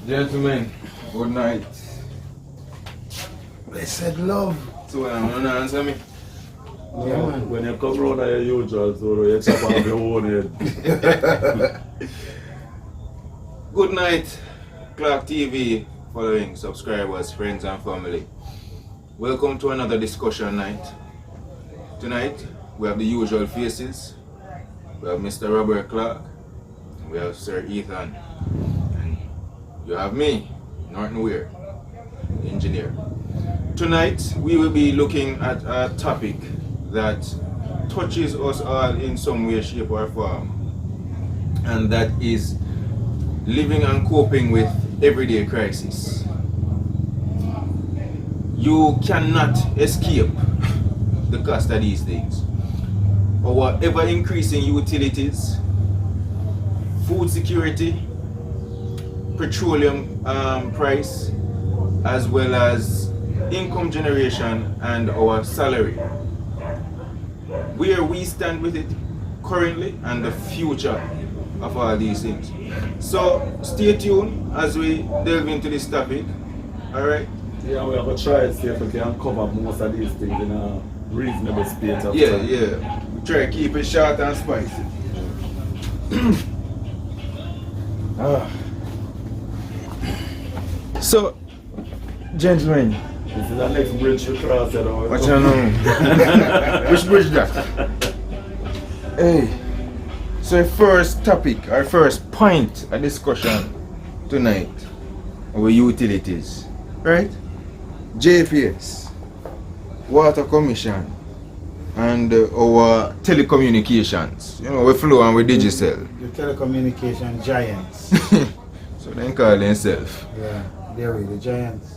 Gentlemen, good night. Blessed love. So I'm gonna answer me. Yeah, man. When you come around your usual, so you chop off your own head. Good night, Clark TV following subscribers, friends and family. Welcome to another discussion night. Tonight we have the usual faces. We have Mr. Robert Clark, we have Sir Ethan, and you have me, Norton Weir, engineer. Tonight we will be looking at a topic that touches us all in some way, shape or form, and that is living and coping with everyday crisis. You cannot escape the cost of these things. Our ever increasing utilities, food security, petroleum price, as well as income generation and our salary. Where we stand with it currently and the future of all these things. So stay tuned as we delve into this topic. Alright? Yeah, we have to try to see if we can cover most of these things in a reasonable space of Yeah, time. yeah. We try to keep it short and spicy. So, gentlemen, This is the next bridge to cross, you know. what you know? Which bridge that? Hey, so first topic, our first point of discussion tonight, our utilities, right? JPS, Water Commission, and our telecommunications. You know, we flow and we digicel. The telecommunication giants. So they call themselves. Yeah, they're the giants.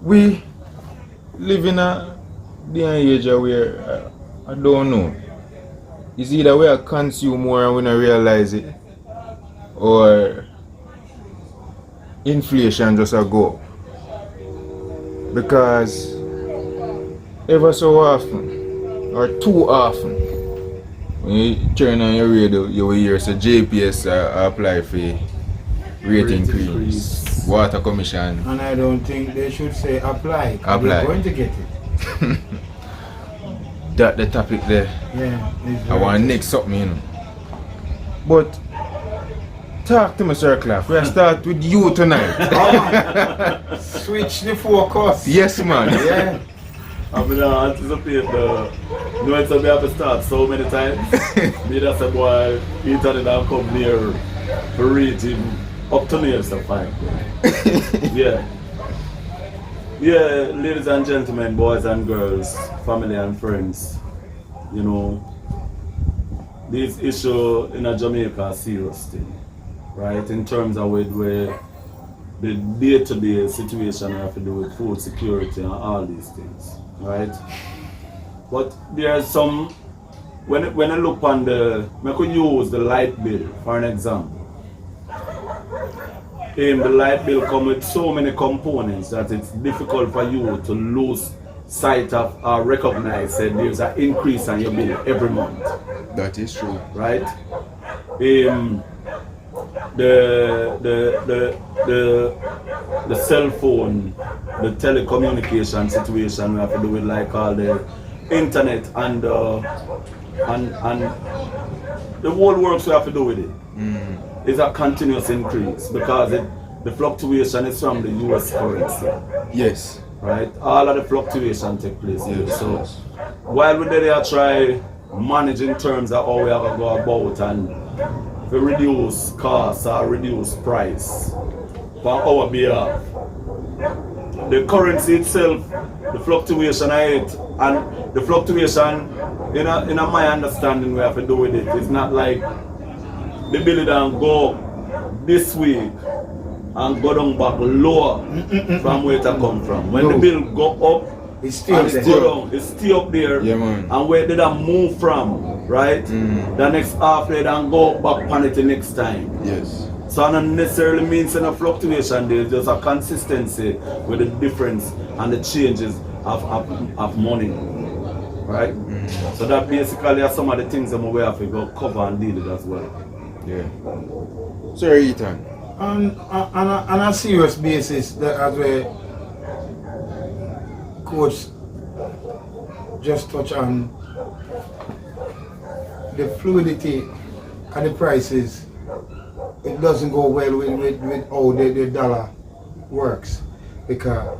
We live in a day and age where I don't know. It's either we consume more and we don't realize it, or inflation just a go up. Because ever so often, or too often, when you turn on your radio, you will hear so JPS apply for rate increase, Water Commission. And I don't think they should say apply. 'Cause Apply. They're going to get it. That the topic there. Yeah. it's I very want good. next something, you know. But talk to me, Sir Clark. We'll start with you tonight. Switch the focus. Yes, man. Yeah. I mean, I anticipate the noise that we have to start so many times. Me that's a boy, internet and come near for reading up to near so fine. Yeah. Yeah, ladies and gentlemen, boys and girls, family and friends, you know, this issue in Jamaica is a serious thing, right? In terms of where the day-to-day situation have to do with food security and all these things, right? But there are some, when I look on the, I could use the light bill for an example. The light bill comes with so many components that it's difficult for you to lose sight of or recognize that there's an increase on your bill every month. That is true. Right? The cell phone, the telecommunication situation we have to do with like all the internet and the whole works we have to do with it. It's a continuous increase because the fluctuation is from the US currency. Yes. Right? All of the fluctuation take place here. Yes, So yes. while we're there, I try manage in terms of how we are going to go about and to reduce costs or reduce price for our behalf. The currency itself, the fluctuation of it, and the fluctuation, in my understanding, we have to do with it. It's not like the bill don't go this week and go down back lower from where it come from. When the bill go up, It's still and there. go down, it's still up there. Yeah, man. And where did I move from, right? The next half day and go back on it the next time. Yes. So it not necessarily means in a fluctuation, there's just a consistency with the difference and the changes of money. Right? So that basically are some of the things that we have to go cover and deal with as well. Yeah. Sir Ethan, On a serious basis, that as we coach just touch on the fluidity and the prices, it doesn't go well with how the dollar works. Because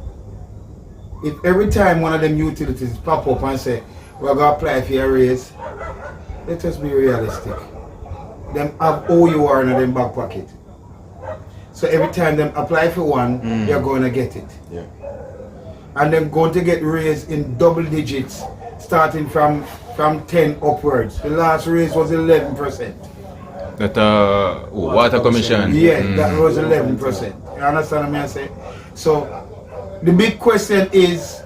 if every time one of them utilities pop up and say, we're going to apply for a raise, let us be realistic. Them have OUR in them back pocket. So every time them apply for one, they're going to get it. Yeah. And they're going to get raised in double digits, starting from 10 upwards. The last raise was 11%. That water commission. Yeah, that was 11%. You understand what I say? So the big question is,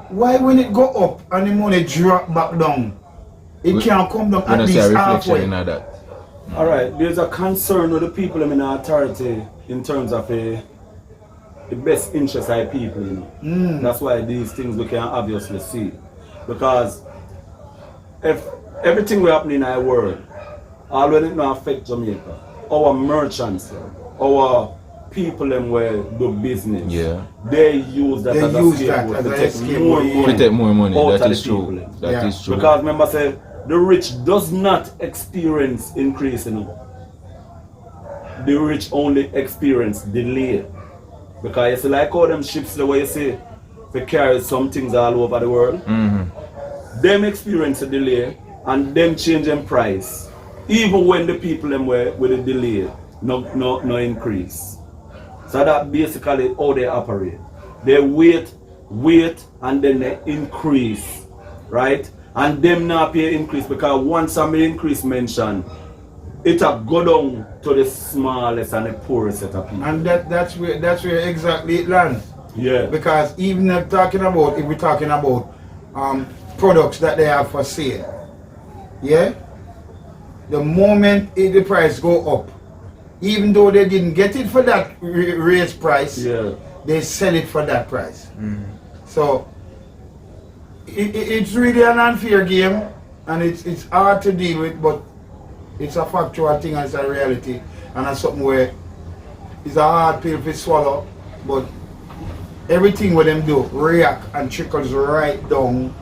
why when it go up and the money drop back down, it can't come down at least halfway? Alright, there's a concern with the people in the authority in terms of the best interest of people, you know. That's why these things we can obviously see. Because if everything we happening in our world, all when it not affect Jamaica, our merchants, our people them where do business, they use that as a scapegoat to take more money out That of is the true. people. That is true. Because remember say the rich does not experience increase, you know. The rich only experience delay. Because you see like all them ships the way you see they carry some things all over the world. Them experience a delay and them change in price. Even when the people them were with a delay, no increase. So that basically how they operate. They wait, and then they increase, right? And them not pay increase because once some increase mentioned, it will go down to the smallest and the poorest set of people. And that's where exactly it lands. Yeah. Because even if we're talking about products that they have for sale, yeah, the moment the price go up, even though they didn't get it for that raised price, they sell it for that price. So it's really an unfair game, and it's hard to deal with, but it's a factual thing and it's a reality, and it's something where it's a hard pill to swallow, but everything with them do react and trickles right down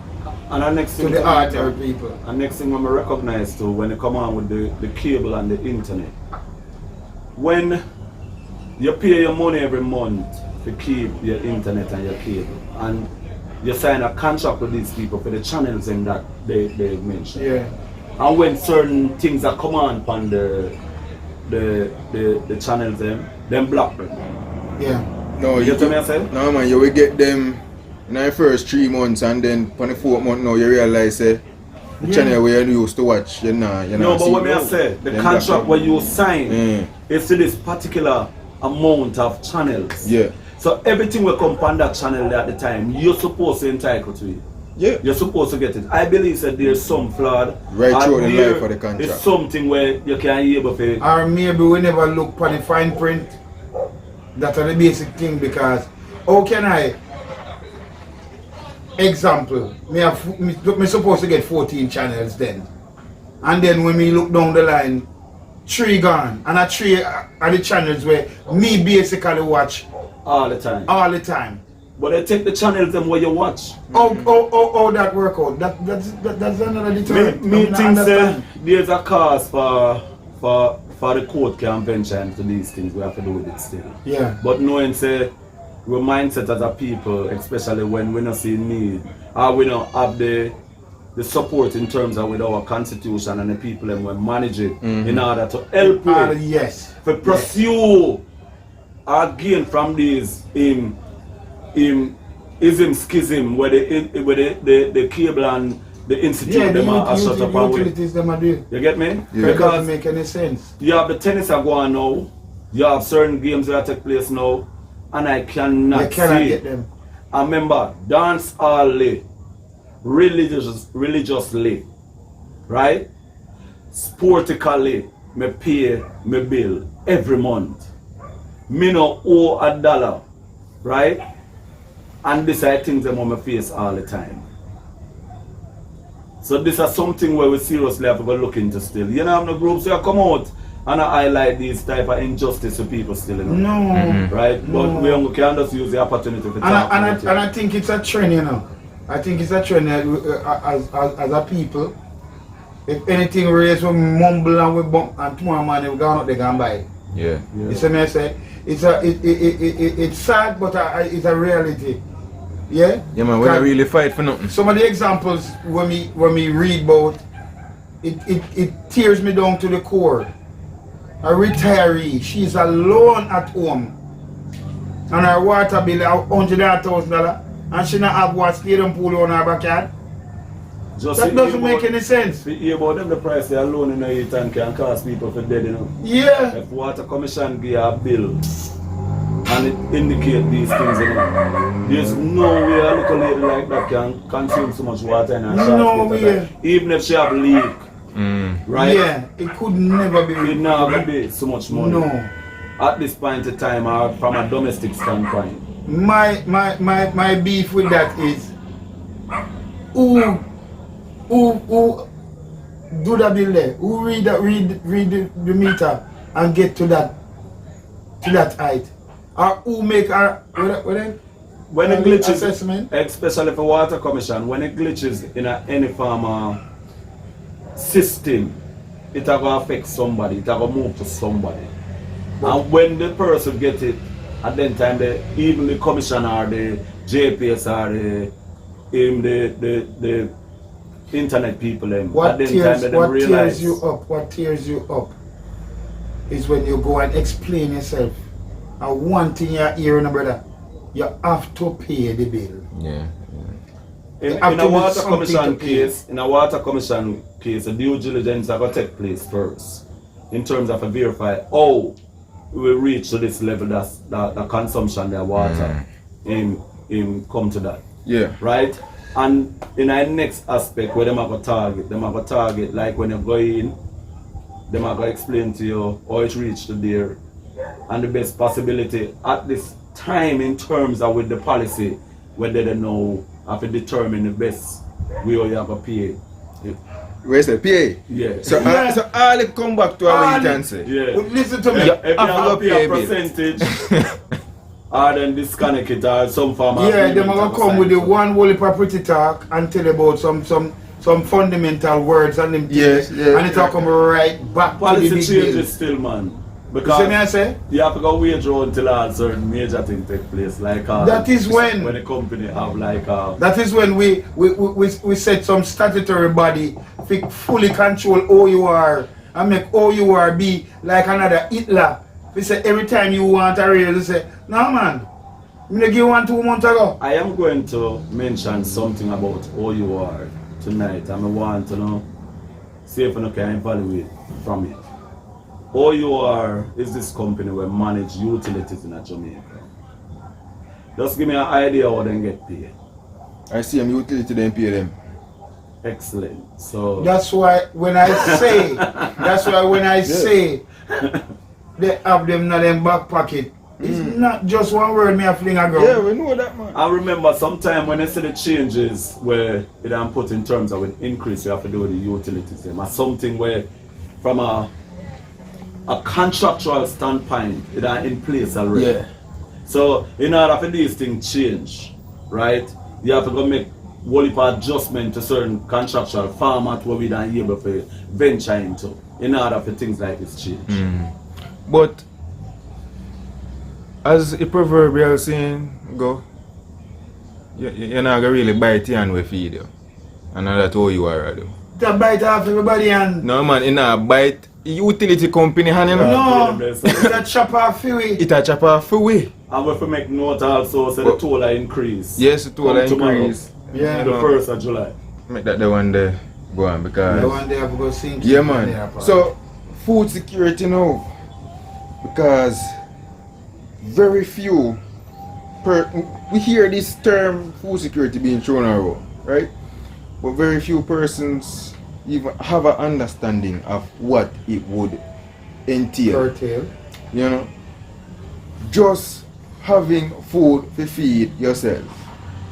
and the next thing to the ordinary people. And next thing I'm recognize too when they come on with the cable and the internet. When you pay your money every month to keep your internet and your cable, and you sign a contract with these people for the channels in that they mentioned. Yeah. And when certain things are come on upon the channels them block them. Yeah. No, You get what I say? No man, you will get them in the first 3 months, and then on the 4th month now you realize the channel where you used to watch, you know. No, but what me I say, the contract where you sign is to this particular amount of channels. Yeah. So everything will come on that channel at the time, you're supposed to entitle to it. Yeah. You're supposed to get it. I believe that there's some fraud. Right through the life of the contract. It's something where you can be able to. Or maybe we never look for the fine print. That's the basic thing, because how can I, example, me supposed to get 14 channels then. And then when we look down the line, 3 gone. And a 3 are the channels where me basically watch all the time. But they take the channels them where you watch. Oh, that work out. That's another deterrent. Me think there's a cause for the court convention to these things. We have to do with it still. Yeah. But knowing say we mindset as a people, especially when we don't see need, or we don't have the support in terms of with our constitution and the people and we manage it in order to help to pursue or gain from these ism schism where the cable and the institute them are shut up and utilities them are doing. You get me? Yeah. Because it doesn't make any sense. you have the tennis are going now, you have certain games that take place now, and I cannot see get them. I remember dance all religiously, right? Sportically, me pay me bill every month. Me no owe $1, right? And these are things I'm on my face all the time. So this is something where we seriously have to go look into still. You know, have no groups that come out and I highlight these type of injustice to people still, you know. No. Right? But No. we only can just use the opportunity to talk about it. And I think it's a trend, you know. I think it's a trend as a people. If anything raised, we mumble and we bump, and tomorrow morning we go out, they can buy it. Yeah. You see me I say? It's sad, but it's a reality. Yeah? Yeah, man, we don't really fight for nothing. Some of the examples when we read about, it tears me down to the core. A retiree, she's alone at home. And her water bill is $100,000 and she not have what stadium pool on her backyard. That doesn't make any sense. We hear about them, the price they alone in the heat and can cause people for dead, you know. Yeah. If water commission give a bill and it indicate these things, you know, there's no way a little lady like that can consume so much water in her No way. even if she have leak, right? Yeah, it could never be. It never be so much money. No. At this point in time, or from a domestic standpoint. My beef with that is who do the bill there? Who read the meter and get to that height? Or who make when it glitches, assessment? especially for water commission, when it glitches in any farm system, it will affect somebody, it will move to somebody. And when the person get it, at that time, even the commissioner, the JPS, or the internet people, What tears realize you up is when you go and explain yourself. And one thing you're hearing, brother, you have to pay the bill. Yeah. In a water commission case, the due diligence are going to take place first in terms of verify how we will reach to this level that the consumption of water in come to that. Yeah. Right? And in our next aspect where them have a target, like when you go in, them have to explain to you how it reached to there and the best possibility at this time in terms of with the policy whether they know have to determine the best way you have to pay. Where's the PA? Yeah. So all it come back to our agency. Yeah. Listen to me. If you have to pay a bill. percentage, or then disconnect it, or some form of Yeah, they're gonna come with the so. one whole property talk and tell about some fundamental words and them things. Yes, yeah, and it'll come right back Policy to the big bill. changes still, man. You see me I Because say? you have to go wage round until all certain major things take place. Like That is when the company have like that is when we set some statutory body to fully control who you are and make who you are be like another Hitler. We say every time you want a raise, you say, no man, I'm gonna give one 2 months ago. I am going to mention something about who you are tonight, and I want to know, see if I can evaluate from it. Who you are is this company where manage utilities in Jamaica. Just give me an idea how they get paid. I see them utility then pay them. Excellent. So That's why when I say they have them in their back pocket, it's not just one word me a fling a Yeah, go. we know that, man. I remember sometime when I see the changes where it am put in terms of an increase you have to do with the utilities them, or something where from a contractual standpoint it are in place already. Yeah. So in order for these things change, right, you have to go make whole heap of adjustment to certain contractual format where we don't able to venture into in order for things like this change. But as a proverbial saying go, you're not gonna really bite your hand with feed you. And that's how you are, do. To bite off everybody and No man, in a bite utility company hand, you know. no, it's a chop off fury. It a chop off away. And if we make note also, so the toll increase. Yes, the toll Come tomorrow, increase. Yeah, the 1st of July. Make that the one there go on because the one day I go sink. yeah man. So food security now, because very few we hear this term food security being thrown around, right? But very few persons even have an understanding of what it would entail. curtail. You know, just having food to feed yourself,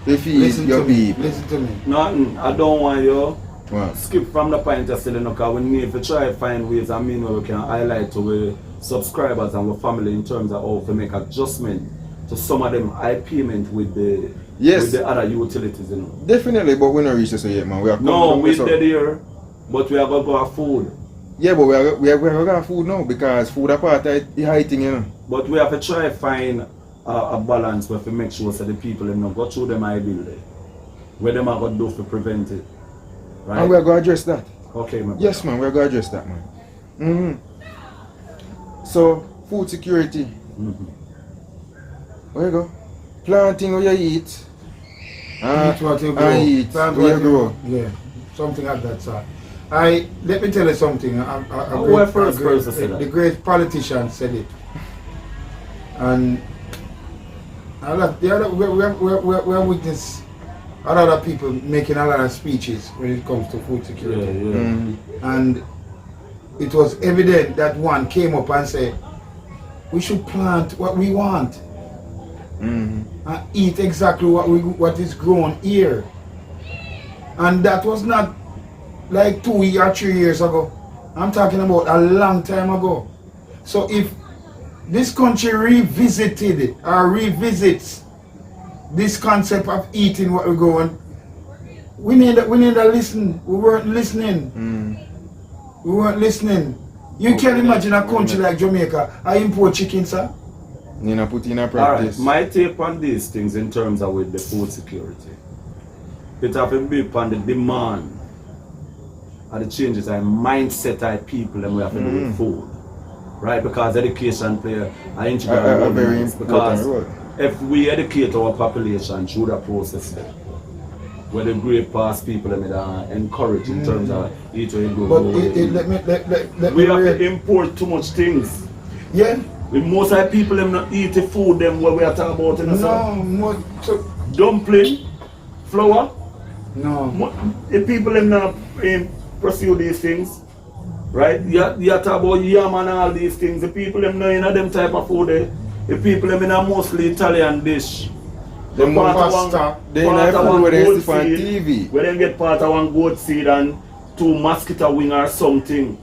to feed Listen your to me. people. Listen to me. Nothing. I don't want you Wow. skip from the point of saying, because we need to try to find ways and mean where we can highlight to our subscribers and our family in terms of how to make adjustment to some of them high payment with the Yes. with the other utilities, you know. Definitely, but we're not reached this yet, man. We are No, we're so. dead here, but we are going to go for food. Yeah, but we are got food now because food are part of the high thing, you know. But we have to try to find a balance where we make sure that the people them not go through them high bill there. Where them are going to do to prevent it. Right? And we are going to address that. Okay, my brother. Yes, man, we are going to address that, man. So, food security. Where you go? Planting where you eat. Eat what you grow. And eat Plant where what you grow. Yeah, something like that, sir. Let me tell you something. The great politician said it, and we have witnessed a lot of people making a lot of speeches when it comes to food security. And it was evident that one came up and said, we should plant what we want and eat exactly what is grown here. And that was not like 2 or 3 years ago. I'm talking about a long time ago. So if this country revisited or revisits this concept of eating what we grow, and we need to listen. We weren't listening. We weren't listening. You can imagine a country like Jamaica, I import chicken, sir. You know, put in a practice. Alright, my take on these things in terms of with the food security. It have to be upon the demand and the changes and mindset of people and we have to do with food. Right? Because education plays an integral role. Very important because role. if we educate our population through the process, where the great past people encourage in terms of eat or you But go. We have to import too much things. Yeah. With most of the people them not eat the food them what we are talking about in the No, dumpling, flour. no. The people them not pursue these things. Right? You talk about yam and all these things. The people them not in them type of food there. The people them in a mostly Italian dish. The pasta. They have food where they see on TV. Where they get part of one goat seed and 2 mosquito wing or something.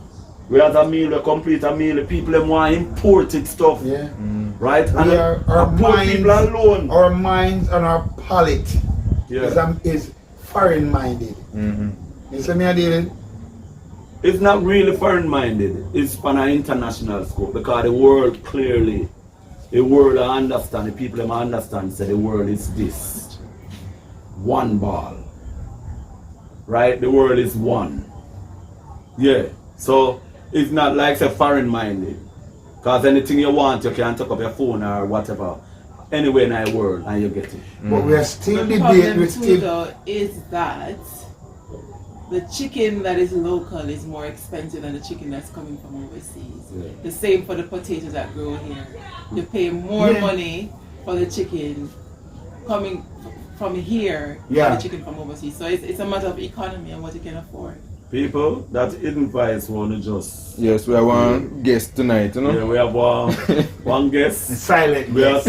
Whereas a meal, a complete a meal, the people them want imported stuff. Yeah. Right? We are, our poor minds, people alone. Our minds and our palate Yeah. is foreign minded. You see me I did? It's not really foreign minded, it's on an international scope because the world clearly, the world understand, the people them understand, say the world is this. One ball. Right? The world is one. Yeah. So it's not like say foreign minded. Because anything you want, you can take up your phone or whatever. Anywhere in the world and you get it. But we are still The debating. problem too though is that the chicken that is local is more expensive than the chicken that's coming from overseas. Yeah. The same for the potatoes that grow here. You pay more money for the chicken coming from here than the chicken from overseas. So it's a matter of economy and what you can afford. People, that advice want to just... Yes, we have one guest tonight, you know? Yeah, we have one guest. Silent. We are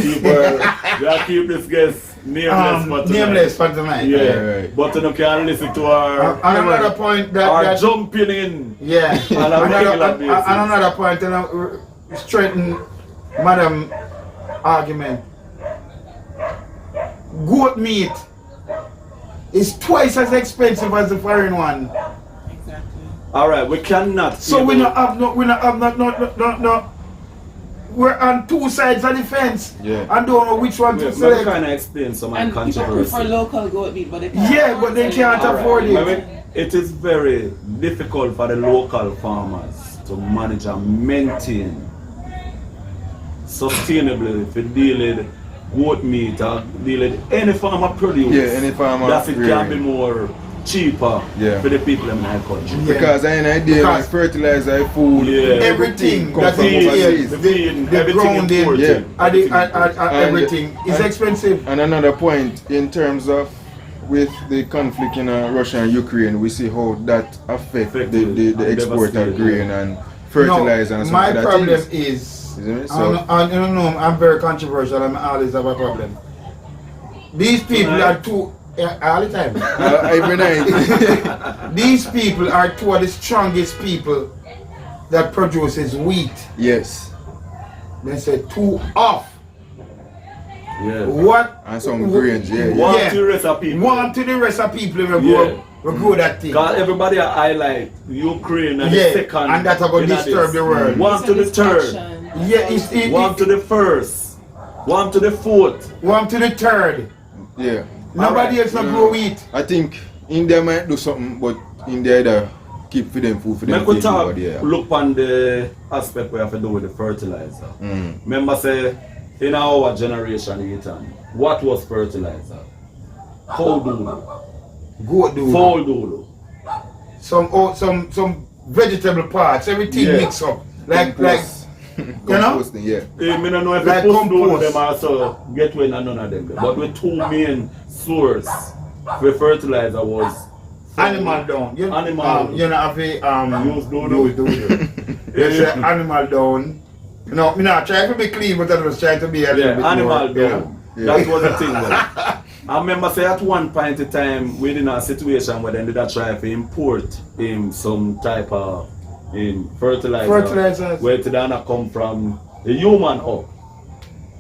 keep this guest nameless for tonight. Nameless for tonight. Yeah, right. but you can listen to our Another point that jumping in. Yeah. On a regular basis. Another point, straighten Madam argument. Goat meat is twice as expensive as the foreign one. Exactly. All right, we cannot. So we're on two sides of the fence. Yeah. I don't know which one to We select. kind of explain some And people prefer controversy. local goat meat, but they can't. Yeah, but they can't afford it. Maybe it is very difficult for the local farmers to manage and maintain sustainably if you deal with goat meat or deal with any farmer produce. Yeah, any farmer that it can be rearing. more cheaper for the people in my country. Yeah. Because I idea Because like fertilizer, food, everything comes that from is overseas. The ground in, imported. everything is expensive. And another point in terms of with the conflict in Russia and Ukraine, we see how that affect the export of grain and fertilizer and some my other problem things. is, Isn't it? I don't know, I'm very controversial, I'm always have a problem. These people are too Yeah, all the time. Every night. These people are two of the strongest people that produces wheat. Yes. They say two off. Yeah. What? And some grains, yeah. One Yeah. to the rest of people. One to the rest of people we grow that thing. Because everybody highlight Ukraine and Yeah, the second. and that are going to in disturb this. the world. One to the third. Yeah, One to the first. One to the fourth. one to the third. Yeah. Nobody else not grow wheat. I think India might do something, but India either keep for them food for them. Make we people talk, over there. look on the aspect we have to do with the fertilizer. Mm. Remember say, in our generation, Ethan, what was fertilizer? Cow doodle, Goat do. fowl doodle. Some vegetable parts, everything Yeah. mixed up. Like Composting, yeah. I don't know if Like the post doodle compost. them also get one and none of them. But the two main source for fertilizer was animal down. Animal. You know have a Use doodle. use doodle. They say animal down. You know, me not trying to be clean, but I was trying to be a little bit animal more, you know. down. That was the thing. Well. I remember say at one point in time we in a situation where they did try to import some type of fertilizer. Fertilizers. Where it did not come from the human up.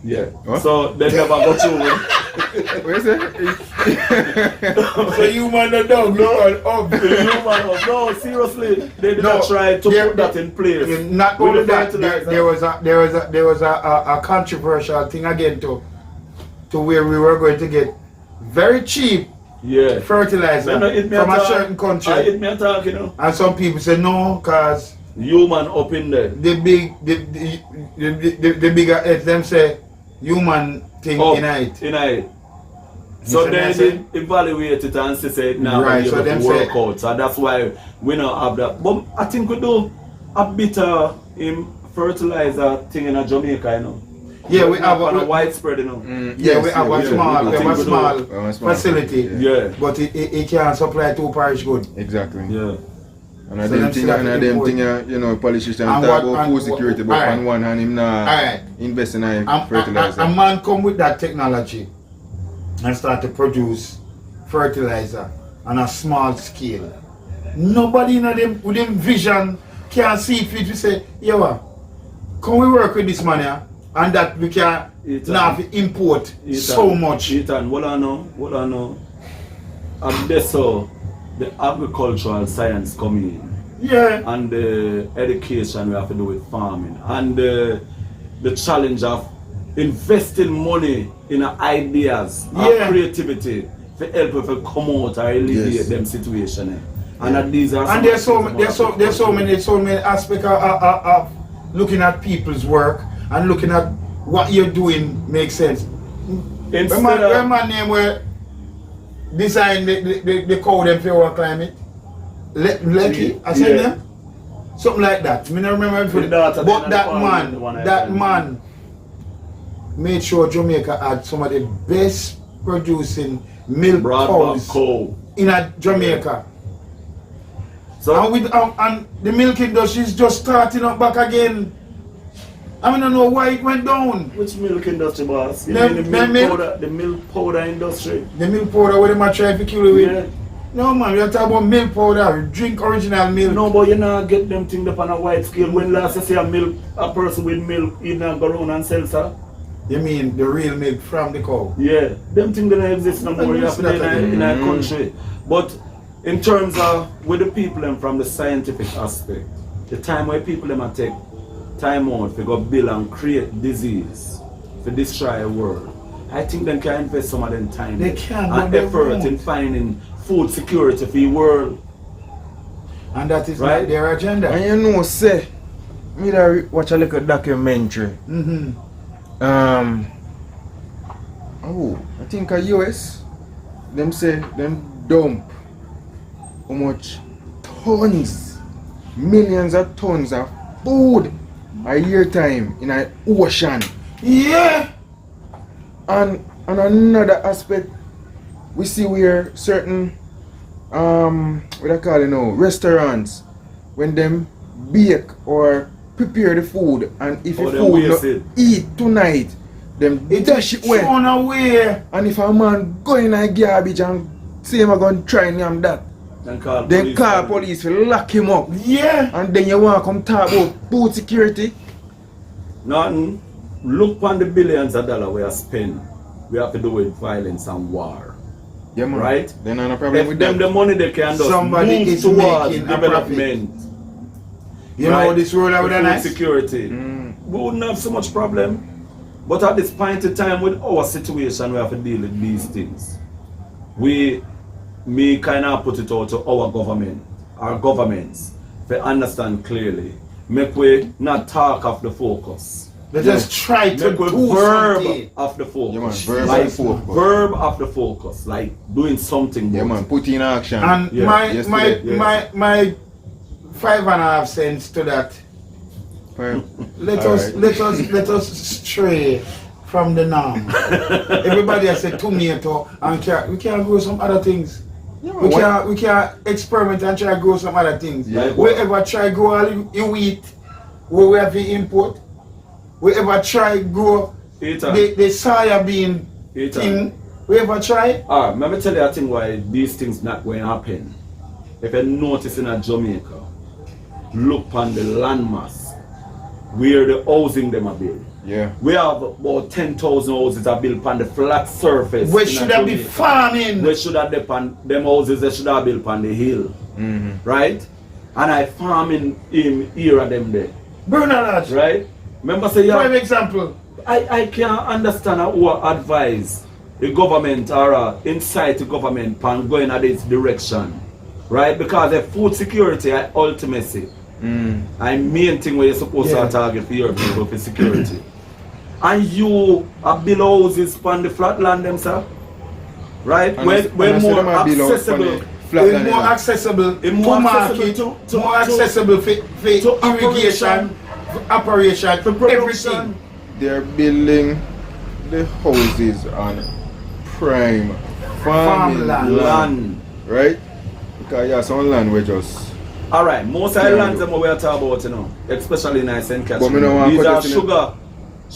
Yeah. What? So they never got through it. What is it? So you man the dog, no, up. The human up. No, seriously. They did not try to put that in place. Not with only the that, fertilizer. there was a controversial thing again to where we were going to get very cheap Yeah. fertilizer No, it may from a talk. certain country. It may talk, you know. And some people say no, cause Human up in there. the bigger heads them say human thing Up in it. in it. So Mr. they Nelson? did evaluate it and say now Right, we're so able them to work say- out. So that's why we don't have that. But I think we do a bit of fertilizer thing in Jamaica, you know. Yeah, we have a a widespread, you know. yeah, we have a we do. small, We we do. have a small We have a small facility. Yeah. But it can't supply to parish good. Exactly. Yeah. And So I them them still have thing, to and them import. thing, you know, politicians And talk what- about and food security, but alright. on one hand, him not Alright. invest in a A fertilizer. man come with that technology and start to produce fertilizer on a small scale. Nobody in them with them vision can see fit to say, yo, can we work with this man here? And that we can Ethan. now import so much. Ethan, what I know. And that's so the agricultural science coming in. Yeah. And the education we have to do with farming and the challenge of investing money in ideas Yeah. and creativity to help people come out or alleviate Yes. them situation. And that these are And there's so many aspects of looking at people's work and looking at what you're doing makes sense. Instead When of, my name were design the code them for our climate. Lucky, I said Yeah. them? Something like that. I don't remember everything. The daughter, But the that farm, the one man, I that found. man made sure Jamaica had some of the best producing milk broadband cows cow. in a Jamaica. So And with and the milk industry is just starting up back again. I mean, I don't know why it went down. which milk industry, boss? You Them- mean the them milk milk- powder, the milk powder industry? The milk powder, what am I trying to kill it with? Yeah. No man, we are talking about milk powder. Drink original milk. No, but you not get them things up on a wide scale. When last you see a person with milk, you not go around and sell, sir? You mean the real milk from the cow? Yeah, them things don't exist no more. You have to in a country. But in terms of with the people and from the scientific aspect, the time where people them a take time out to go build and create disease to destroy a world, I think them can invest some of them time They can, but and they effort won't. in finding food security for the world. And that is Right. not their agenda. And you know, say, me da watch a little documentary. Mm-hmm. I think a US, them say, them dump how much tons, millions of tons of food a year time in an ocean. Yeah. And another aspect, we see where certain, what I call it now, restaurants, when them bake or prepare the food, and if Oh, the they food waste not it. eat tonight, them It dash is it well. thrown away. And if a man go in a garbage and see him going to try and him that, then call police to lock him up. Yeah. And then you want to come talk about boot security. Nothing. Look on the billions of dollars we are spending. We have to do with violence and war. Yeah, man. Right? Then no problem If with them that. the money they can just Somebody move is towards making a development. You know this role I would have Food nice? security. We wouldn't have so much problem. But at this point in time with our situation we have to deal with these things. Me kind of put it out to our government, our governments, to understand clearly. Make we not talk off the focus. They just try to Make we do verb something. of the focus. Yeah, man, verb like, of the focus. Verb of the focus. Like doing something. Yeah, about man, it. put in action. And Yeah, my 5.5 cents to that. Fine. Let Alright. us stray from the norm. Everybody has a tomato and we can grow some other things. Yeah, We man, can experiment and try grow some other things. Yeah. We ever try grow all the wheat where we have to import. We ever try grow Ethan. the soya bean Ethan. thing. We ever try? Let me tell you a thing why these things not going to happen. If you notice in Jamaica, look on the landmass where the housing them are built. Yeah. We have about 10,000 houses are built on the flat surface. We in should have been Jamaica. farming. We should have them houses they should have built on the hill. Right? And I farming him here at them there. Bernard, Right? Remember say prime yeah, example. I can't understand who advise the government or incite the government on going in this direction. Right? Because the food security I ultimacy. I main thing where you're supposed Yeah. to target for your people for security. And you are below houses on the flat land themselves. Right? And We're I see more them are below accessible. on the flat It's land more area. accessible It's to more market, accessible to- more accessible for irrigation, for operation, For for production. everything. They're building the houses on prime Farmland. Land. right? Because yeah, some land we just Alright, most Yeah, islands I them we are talking about, you know, especially in St. But me Catherine. no want These put are this in sugar.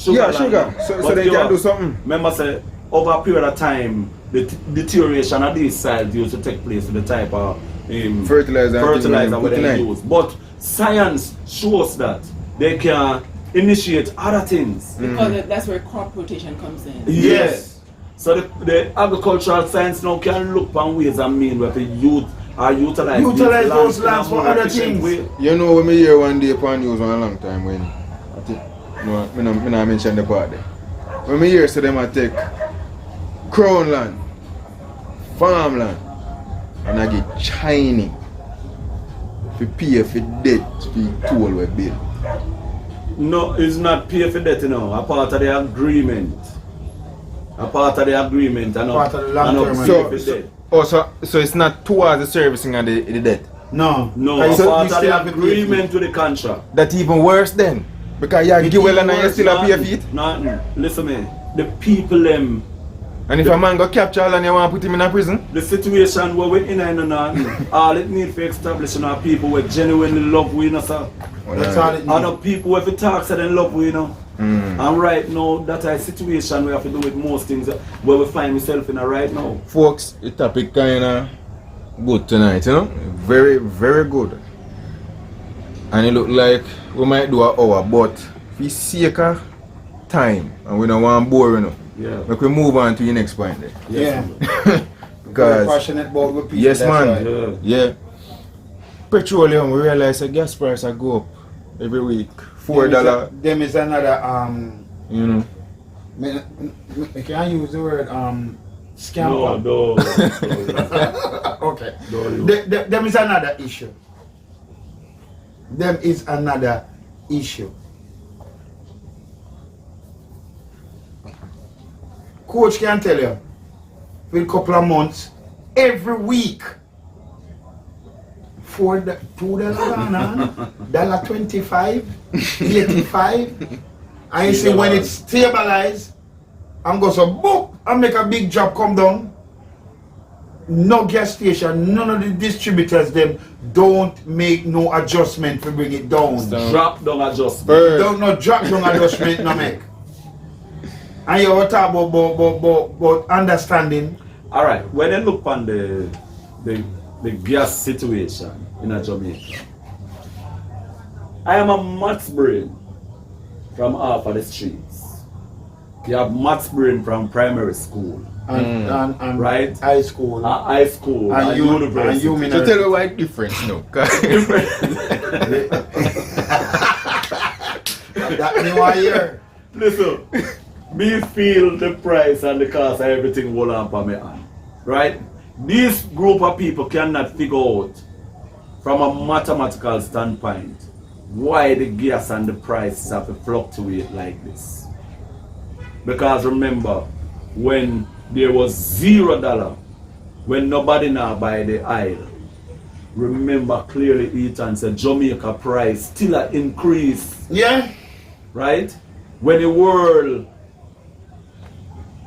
yeah, land. sugar. So But they you can are- do something. Remember say over a period of time the deterioration of these sites used to take place with the type of Fertilizer and things fertilizer when what they they put in. use. But science shows that they can initiate other things. Because that's where crop rotation comes in. Yes. So the agricultural science now can look on ways and means where the youth are utilize Utilize these those lands in a for more other efficient things. way. You know when me hear one day upon news on a long time when I think no, me not mention the part there. When me hear so them a take crown land, farmland, and I get Chinese for pay for debt for toll we build. No, it's not pay for that, you know. A part of the agreement. A part of the agreement. And Part of the long-term agreement. So it's not towards the servicing of the debt. No. No, Because a you part of still the have to pay for it. agreement with the contract. That even worse then. Because you It give well and even you still have pay worse, for it. Nothing. Listen me. The people them. And if a man go capture all and you want to put him in a prison, The situation where we're in and all it need for establishing our people who genuinely love we, you know, sir. That's all it And the needs. people who have to talk so they love we, you know. And right now, that's a situation we have to do with most things where we find ourselves in right now. folks, the topic kinda good tonight, you know? Very, very good. And it look like we might do an hour, but for sake of time, and we don't want bore, you know. Yeah. Make we move on to the next point there. Yeah. Very Because, passionate about what people. yes that's man, why. Yeah. yeah. Petroleum, we realize the gas price I go up every week. $4, Them is another you know. I can't use the word No, scam. no. Okay. No. Them is another issue. Them is another issue. Coach can tell you, for a couple of months, every week, $2 $1.25, 85. And you see when it's stabilized, I'm going to boop and make a big drop come down. No gas station, none of the distributors them don't make no adjustment to bring it down. Stop. Drop down adjustment. Bird. Don't no drop down adjustment no make. And you were talking about understanding. Alright, when you look on the gas situation in Jamaica, I am a maths brain from off of the streets. You have maths brain from primary school. And right? High school. High school and university. So tell me why it's different now. That me one year. Listen, me feel the price and the cost of everything hold on for me hand. Right? This group of people cannot figure out from a mathematical standpoint why the gas and the prices have to fluctuate like this. Because remember, when there was $0, when nobody now buy the oil, remember clearly Ethan said Jamaica price still a increase. Yeah. Right? When the world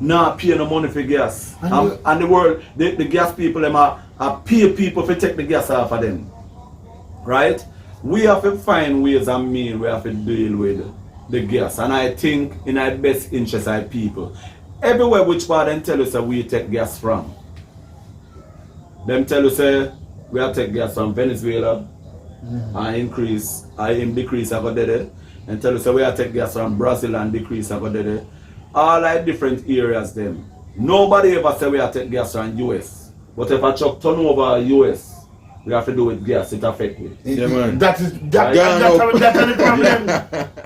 not pay no money for gas. And the world, the gas people them are pay people to take the gas off of them. Right? We have to find ways and means we have to deal with the gas. And I think in our best interest of people. Everywhere which part them tell us that we take gas from. Them tell us we have to take gas from Venezuela. And increase, decrease I got there. And tell us we have to take gas from Brazil and decrease I got there. All like different areas them. Nobody ever say we have to take gas from US. But if I chuck turn over US, we have to do with gas, it affect it. Yeah, man. That's the problem.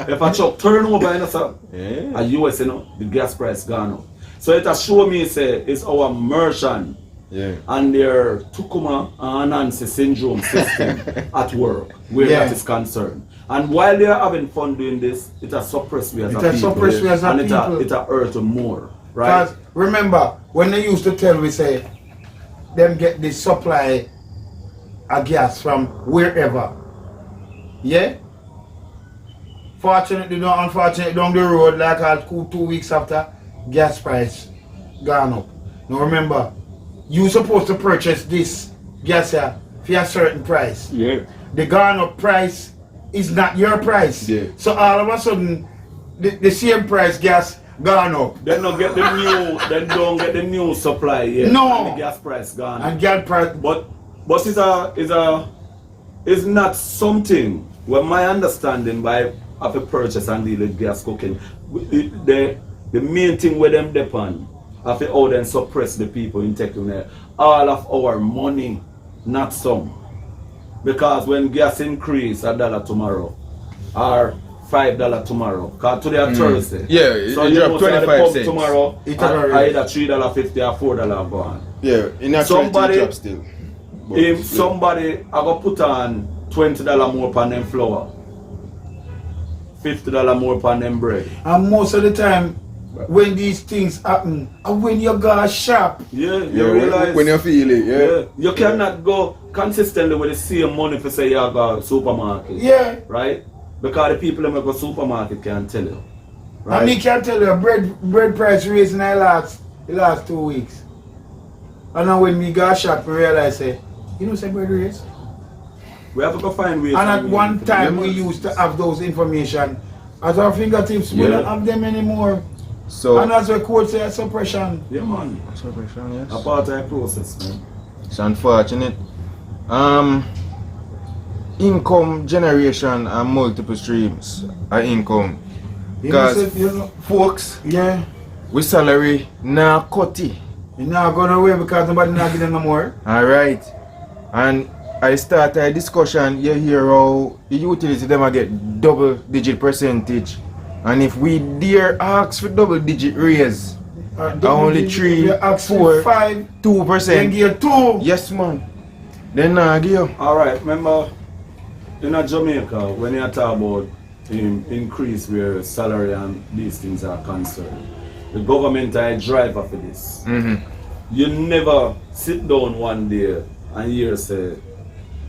If I chuck turn over, you know, sir, a US, you know, the gas price gone up. So it has show me say it's our merchant and their Tukuma and Nancy syndrome system at work where that is concerned. And while they are having fun doing this, it has suppressed we as a people. It has hurt them more. Right? Because remember, when they used to tell we say, them get the supply of gas from wherever. Yeah? Fortunately, unfortunately, down the road, like 2 weeks after, gas price gone up. Now remember, you supposed to purchase this gas here for a certain price. Yeah. The gone up price is not your price. Yeah. So all of a sudden, the same price gas gone up. They don't get the new. They don't get the new supply yet. No. And the gas price gone. And gas price. But it's not something where my understanding by of a purchase and deal with gas cooking. The main thing where them depend of how then suppress the people in taking all of our money, not some. Because when gas increase $1 tomorrow or $5 tomorrow, because today is Thursday. Yeah, so it dropped 25 cents. Tomorrow, either $3.50 or $4 gone. Yeah, in actuality it dropped still. If somebody I go put on $20 more upon them flour, $50 more upon them bread. And most of the time, when these things happen, and when you go shop, you realize when you feel it, you cannot go consistently with the same money for say you go supermarket. Yeah. Right? Because the people that go supermarket can't tell you. Right? And me can tell you bread price raising the last 2 weeks. And now when me go shop, I realize say bread raise. We have to go find ways. And at one time we used to have those information at our fingertips. We don't have them anymore. So, and as the court says, suppression. Yeah, man. Suppression, yes. A part of the process, man. It's unfortunate. Income generation and multiple streams of income. Because folks, with salary now cut it. You not going away because nobody not getting no more. Alright. And I start a discussion, you hear how the utility them get double-digit percentage. And if we dare ask for double-digit raise, only 3, 4, 5, 2%. Then give 2. Yes, man. Then give you. Alright, remember in Jamaica, when you talk about increase where salary and these things are concerned, the government is a driver for this. You never sit down one day and hear say,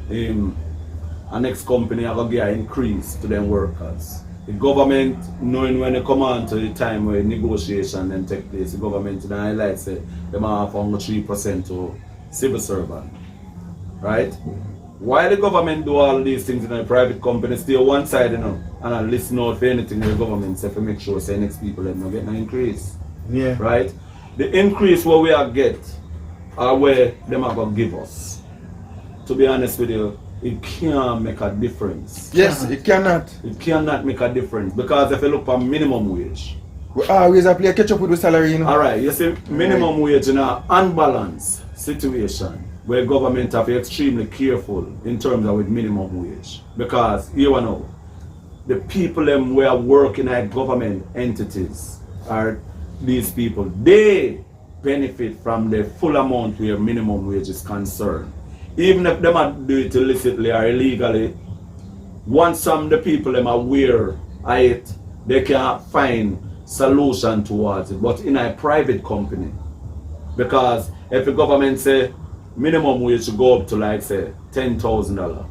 a next company are going to get an increase to them workers. The government, knowing when they come on to the time where negotiation then take place, the government then highlight say they might have only 3% to civil servant. Right? Why the government do all these things in a private company, stay one side, you know, and I listen out for anything the government say to make sure say next people them not get an increase. Yeah. Right? The increase what we are get are where them are gonna give us. To be honest with you, it can't make a difference. Yes, it cannot. It cannot make a difference because if you look at minimum wage. We always have to catch up with the salary, you know. Alright, you see minimum wage in an unbalanced situation where government have to be extremely careful in terms of with minimum wage. Because you know, the people them who are working at government entities are these people. They benefit from the full amount where minimum wage is concerned. Even if them are do it illicitly or illegally, once some of the people them are aware of it, they can find solution towards it. But in a private company, because if the government say minimum wage should go up to like say $10,000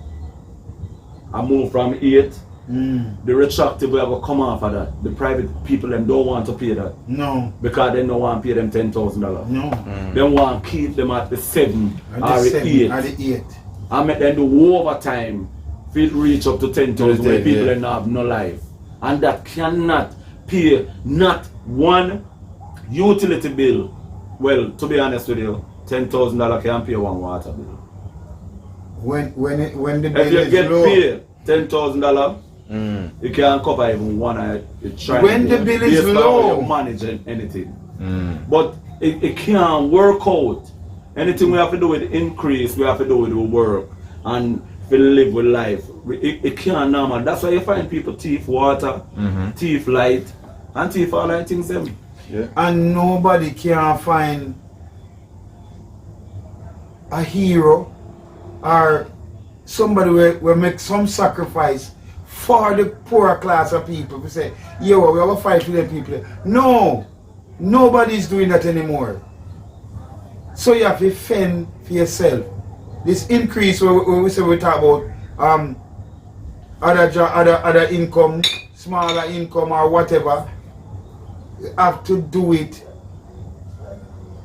and move from 8, the retroactive will come off of that. The private people them don't want to pay that. No. Because they don't want to pay them $10,000. No. They want to keep them at the 7 At or the the 7, 8. at the 8. And make them do overtime feel reach up to 10,000 where people don't have no life. And that cannot pay not one utility bill. Well, to be honest with you, $10,000 can't pay one water bill. When the bill If you is get low, paid $10,000, you can't cover even one. When the bill is low, you manage anything. But it can't work out. Anything we have to do with increase, we have to do with work and we live with life. It can't normal. That's why you find people thief water, thief light, and thief all that things them. Yeah. and nobody can find a hero or somebody will make some sacrifice for the poor class of people. We say, yo, we have a fight for them people. No, nobody's doing that anymore. So you have to fend for yourself. This increase when we say we talk about other income, smaller income or whatever, you have to do it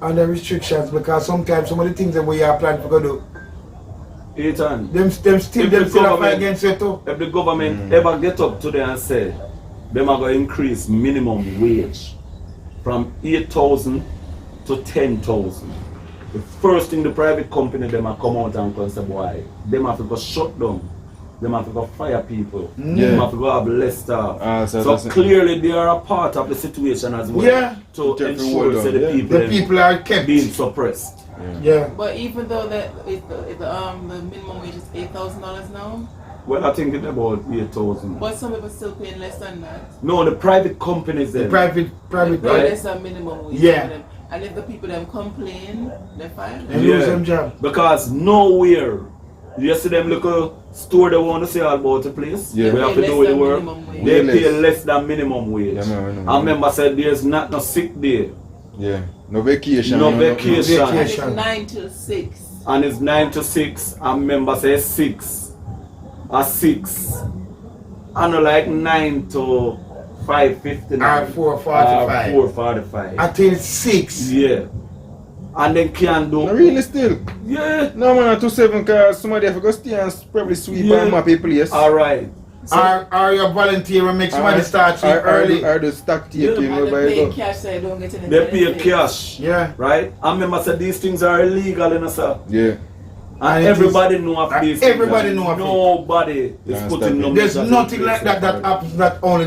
under restrictions because sometimes some of the things that we are planning to do, Ethan, them still have fight against it too. if the government ever get up today and say them are going to increase minimum wage from 8,000 to 10,000, the first thing the private company them are come out and say, boy, them have to go shut down, them have to go fire people, them have to go have less staff. So clearly they are a part of the situation as well. Yeah. To ensure that the people are kept being suppressed. Yeah. But even though the minimum wage is $8,000 now, Well, I think it's about 8,000. but some people still paying less than that. No, the private companies The then. private They pay Right. less than minimum wage. Yeah. for them. And if the people them complain, they fire them. and lose them job. Because nowhere, you see them little store they want to say all about the place. Yeah. We have to They do pay with the less work. than minimum wage. They Way pay less. less than minimum wage. Yeah, man, I remember said there's not no sick day. Yeah. No vacation. No no vacation. And it's Vacation. 9 till 6. And it's 9 to 6. I remember say 6. Or 6. I know like 9 to 5:59. Or 4:45. 4:45. Until 6. Yeah. And then can do. No, really still. Yeah. No man, 2-7 cause somebody have to go stay and probably sweep and map a place. Alright. Or you volunteer and make somebody start sweep early. Or the stock taking And they by pay go. cash so you don't get any They pay benefits. cash. Yeah. Right? I remember said these things are illegal in us. Yeah. And it everybody is- know of and these everybody things. know of it. Nobody is Yeah, putting stop no it. There's measures in nothing place like that that for it. happens that only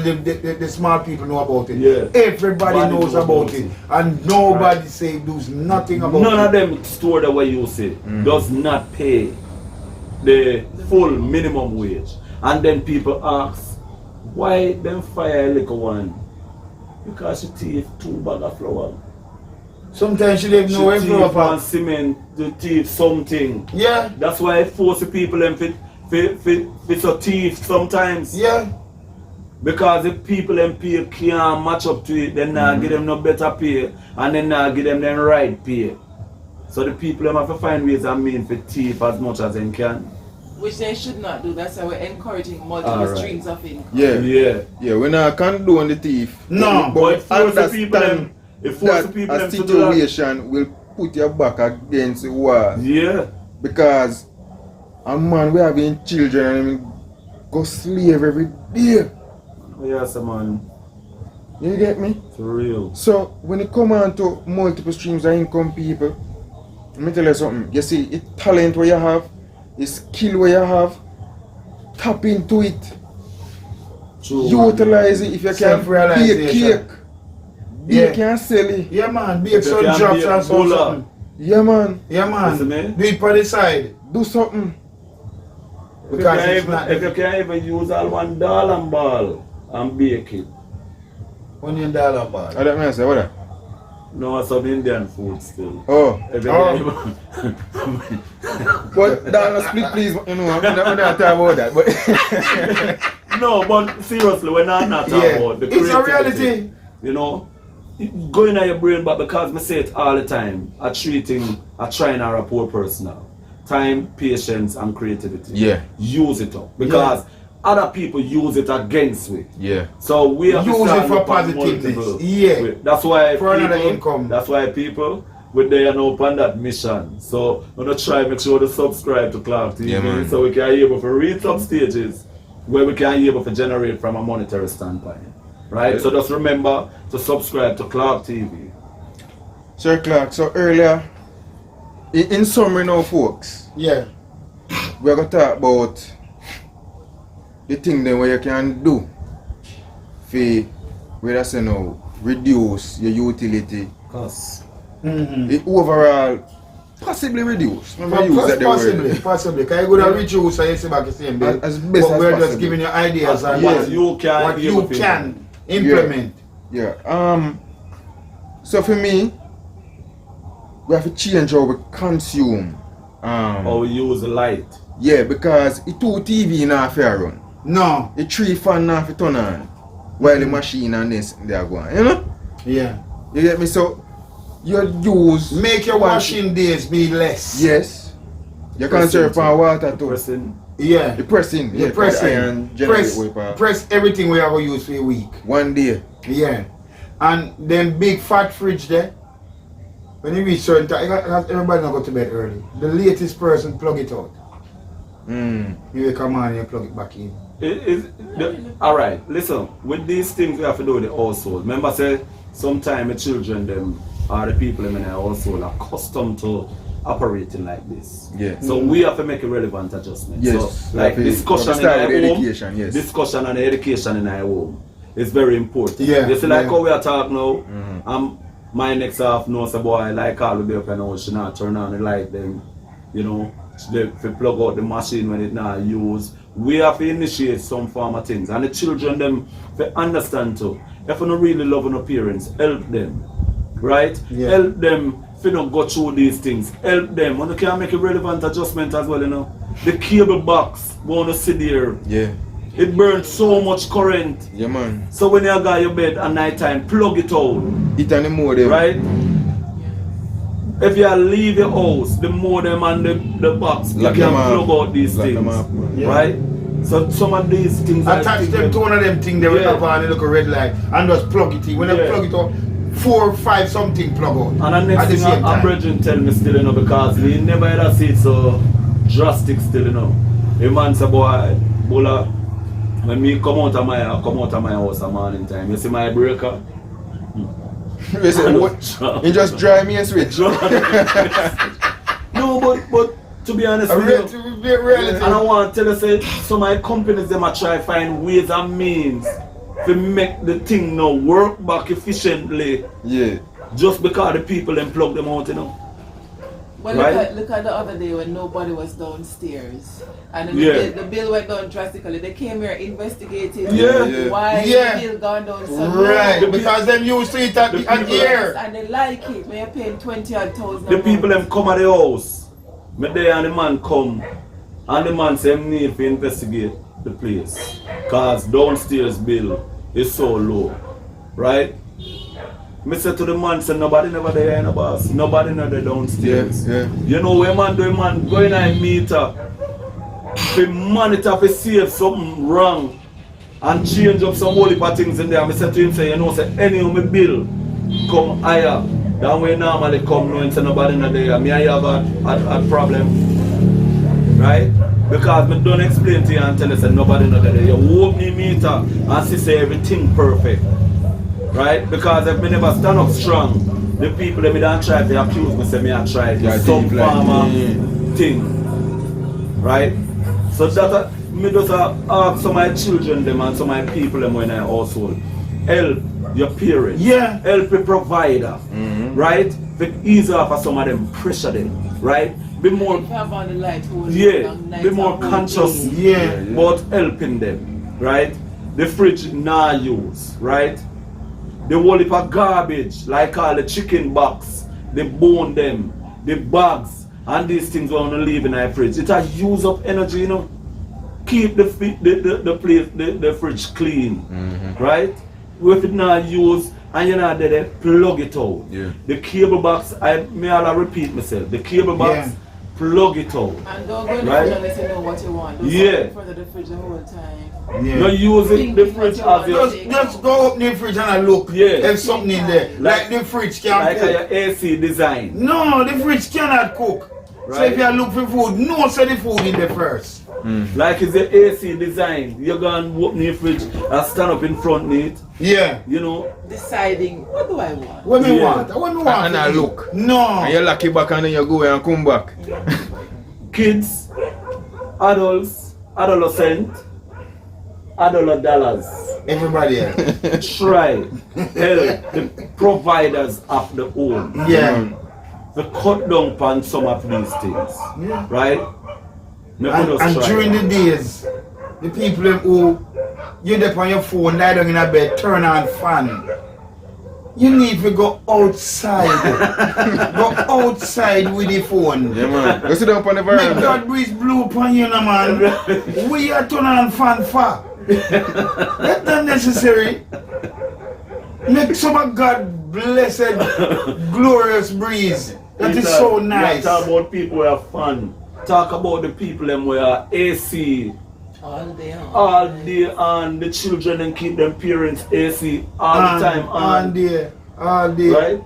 the small people know about it. Yeah. Everybody Nobody knows knows about about it. it. And nobody say does nothing about None it. of them store the way you say does not pay the full minimum wage. And then people ask, why them fire a little one? Because she thief 2 bags of flour. Sometimes you don't know where She to thief go. and cement, to thief something. Yeah. That's why it force the people them fit a thief sometimes. Yeah. Because if people them pay can't match up to it, then not give them no better pay and then not give them the right pay. So the people them have to find ways and mean for thief as much as they can. Which they should not do. That's why we're encouraging multiple Alright. streams of income. Yeah. Yeah. Yeah, we not condone the thief. No, But it force the understand people them it force the that people a them to do that. situation will put your back against the wall. Yeah. Because And man, we having children and them go slave every day. Yes, man. You get me? For real. So when it come on to multiple streams of income people, let me tell you something. You see, it's talent what you have, it's skill what you have, tap into it. True, Utilize it if you can bake cake. Yeah. Bake and sell it. Yeah, man. Bake If you some can drops be a and some buller. something. Yeah, man. Yeah, Listen, man. man. Do it for the side. Do something. Because it's not. If you can even use all $1 and ball and bake it. $1 ball. I don't know, say what that? No, some Indian food still. Oh. If you Oh. can even But that split please, you know, I'm not talking about that. But No, but seriously, we're not talking about the It's a creativity. reality. You know, it go in your brain, but because I say it all the time, I trying or a poor person now. Time, patience, and creativity. Yeah. Use it up. Because other people use it against me. yeah. So we have to Use it stand for up on positiveness. multiple Yeah. way. That's why For another people, income. That's why people with their on that mission. So I'm gonna try make sure to subscribe to Clark TV Yeah, man. so we can be able to reach some stages where we can be able to generate from a monetary standpoint. Right? Yeah. So just remember to subscribe to Clark TV. Sir Clark, so earlier, in summary now folks, Yeah. we're going to talk about the thing then where you can do for, where I say now, reduce your utility. Cause Mm-hmm. The overall, possibly reduce. Remember use that the Possibly, word. possibly. Can you go to reduce and you see back the same bill? As best But as we're just possible. giving you ideas and what you can what be you able to can implement. Yeah. So for me, we have to change how we consume. or we use the light. Yeah, because it 2 TV now fair run. No. The 3 fan now fi turn on. While the machine and this they are going. You know? Yeah. You get me? So you use Make your washing days be less. yes. You conserve on water too. Pressing. Yeah. The pressing. You Yeah, press the iron generate press, with power. press everything we have to use for a week. One day. Yeah. And then big fat fridge there. When you reach certain time, everybody not go to bed early. The latest person plug it out. You come on and you plug it back in. Alright, listen, with these things we have to do with the household. Remember say sometimes the children them or the people in the household are accustomed to operating like this. Yeah. So we have to make a relevant adjustment. Yes. So like Like discussion in start our with home, education, yes. discussion on the education in our home is very important. Yeah, You see like yeah. how we are talking now, my next half knows a boy like all the day up and now she not turn on the light then, you know, if you plug out the machine when it not used. We have to initiate some form of things and the children them they understand too. If you don't really love your parents, help them. Right? Yeah. Help them if you don't go through these things. Help them. When you can make a relevant adjustment as well, you know. The cable box wanna sit there. Yeah. It burns so much current. Yeah man. So when you got your bed at night time, plug it out. It and the more them. Right? If you leave your house, the modem and the box, Lock you can them up. plug out these Lock them things. up, man. Yeah. Right? So some of these things I Attach think them to one of them things they will Yeah. have on the little red light and just plug it in. When you Yeah. plug it out, 4 or 5 something plug out. And the at next the thing same a time. brethren tell me still, you know, because we never ever see it so drastic still, you know. A man say, boy, Bola, when me come out of my house at morning time, you see my breaker? You say, what? You just drive me a switch. No, but to be honest with you, Reality. and I want to tell you, say, some of my companies, they might try find ways and means to make the thing now work back efficiently Yeah. just because the people then plug them out, you know. Well, Right? look at the other day when nobody was downstairs and then Yeah. the bill went down drastically. They came here investigating Yeah. why Yeah. the bill gone down so Right, low. because them used to it at The at people- here. And they like it when you're paying 20,000. The people them come at the house, me there and the man come, and the man say him need to investigate the place, cause downstairs bill is so low, right? Me say to the man, say nobody never there in the boss, nobody know the downstairs. Yeah, yeah. You know when man do man go in a meter, to monitor to see if something wrong, and change up some whole heap of things in there. Me say to him, say you know, say any of my bill come higher than we normally come now and say nobody not there. Me I have a problem. Right? Because me don't explain to you and tell you that nobody know that you open the meter and see say everything perfect. Right? Because if me never stand up strong, the people that me don't try to accuse me say me I try some farmer thing. Right? So that me just ask some of my children them and some of my people them in our household. Help your parents. Yeah. Help your provider. Right? Make easy for some of them, pressure them. Right? Be more be more conscious about helping them, right? The fridge nah use, right? The whole heap of garbage, like all the chicken box, the bone them, the bags, and these things we want to leave in our fridge. It a use up energy, you know. Keep the place, the fridge clean, right? If it not use and you're not there, plug it out. Yeah. The cable box, may I repeat myself, the cable box, plug it out. And don't go in the fridge unless you know what you want. Don't Yeah. in front of the fridge the whole time. No using the fridge as your... Just go open the fridge and look. There's something in there. Like the fridge can't like cook. your AC design. No, the fridge cannot cook. So Right. if you look for food, no say the food in there first. Like it's the AC design. You're going to open your fridge and stand up in front of it. Yeah. You know? Deciding, what do I want? What me Yeah. want? What me want? And I look. No. And you lock it back and then you go and come back. Kids, adults, adolescent, adult dollars. Everybody else. Try help the providers of the home. Yeah. To cut down on some of these things. Yeah. Right? And during the days, the people them who you there on your phone, lie down in a bed, turn on fan. You need to go outside. Go outside with the phone. Yeah, man. Go sit down on the Make veranda. God breeze blow upon you, no, man. We are turn on fan for. That's not necessary. Make some of God blessed, glorious breeze. That is so nice. Talk about people who have fun. Talk about the people them where AC All day on. all day on, the children and keep them parents AC all the time on. All day. Right?